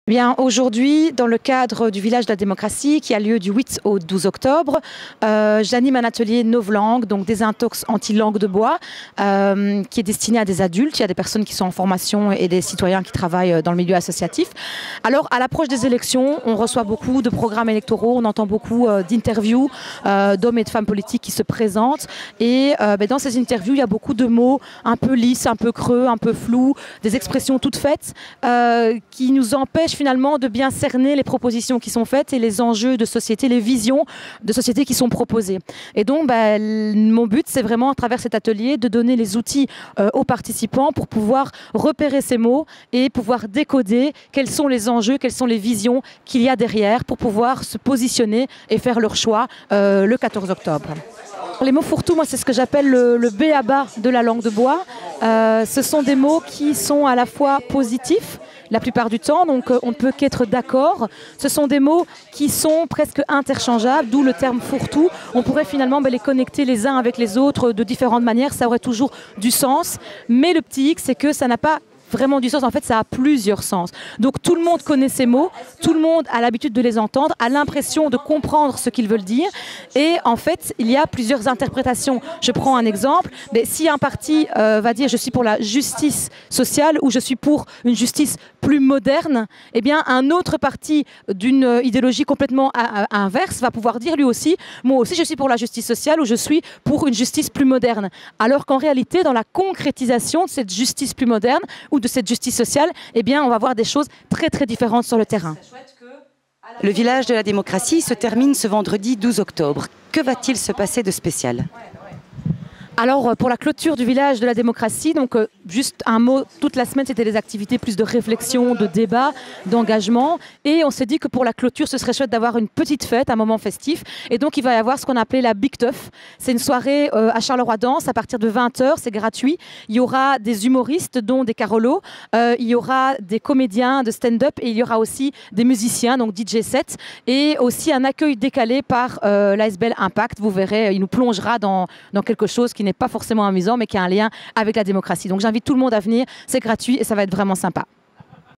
Bien, aujourd'hui, dans le cadre du Village de la démocratie qui a lieu du 8 au 12 octobre, j'anime un atelier novlangue, donc désintox anti-langue de bois, qui est destiné à des adultes. Il y a des personnes qui sont en formation et des citoyens qui travaillent dans le milieu associatif. Alors, à l'approche des élections, on reçoit beaucoup de programmes électoraux, on entend beaucoup d'interviews d'hommes et de femmes politiques qui se présentent. Et dans ces interviews, il y a beaucoup de mots un peu lisses, un peu creux, un peu flous, des expressions toutes faites qui nous empêchent finalement de bien cerner les propositions qui sont faites et les enjeux de société, les visions de société qui sont proposées. Et donc, mon but, c'est vraiment, à travers cet atelier, de donner les outils aux participants pour pouvoir repérer ces mots et pouvoir décoder quels sont les enjeux, quelles sont les visions qu'il y a derrière pour pouvoir se positionner et faire leur choix le 14 octobre. Les mots fourre-tout, moi, c'est ce que j'appelle le b.a.-ba de la langue de bois. Ce sont des mots qui sont à la fois positifs, la plupart du temps, donc on ne peut qu'être d'accord. Ce sont des mots qui sont presque interchangeables, d'où le terme fourre-tout. On pourrait finalement les connecter les uns avec les autres de différentes manières, ça aurait toujours du sens. Mais le petit hic, c'est que ça n'a pas vraiment du sens. En fait, ça a plusieurs sens. Donc tout le monde connaît ces mots, tout le monde a l'habitude de les entendre, a l'impression de comprendre ce qu'ils veulent dire. Et en fait, il y a plusieurs interprétations. Je prends un exemple. Mais si un parti va dire « je suis pour la justice sociale » ou « je suis pour une justice plus moderne », eh bien, un autre parti d'une idéologie complètement inverse va pouvoir dire lui aussi « moi aussi, je suis pour la justice sociale » ou « je suis pour une justice plus moderne ». Alors qu'en réalité, dans la concrétisation de cette justice plus moderne ou de cette justice sociale, eh bien, on va voir des choses très très différentes sur le terrain. Le Village de la démocratie se termine ce vendredi 12 octobre. Que va-t-il se passer de spécial ? Alors, pour la clôture du Village de la démocratie, donc juste un mot, toute la semaine, c'était des activités plus de réflexion, de débat, d'engagement. Et on s'est dit que pour la clôture, ce serait chouette d'avoir une petite fête, un moment festif. Et donc, il va y avoir ce qu'on appelait la Big Teuf. C'est une soirée à Charleroi Danse à partir de 20h, c'est gratuit. Il y aura des humoristes, dont des Carolos. Il y aura des comédiens de stand-up et il y aura aussi des musiciens, donc DJ set. Et aussi un accueil décalé par l'ASBL Impact. Vous verrez, il nous plongera dans quelque chose qui n'est pas forcément amusant, mais qui a un lien avec la démocratie. Donc j'invite tout le monde à venir, c'est gratuit et ça va être vraiment sympa.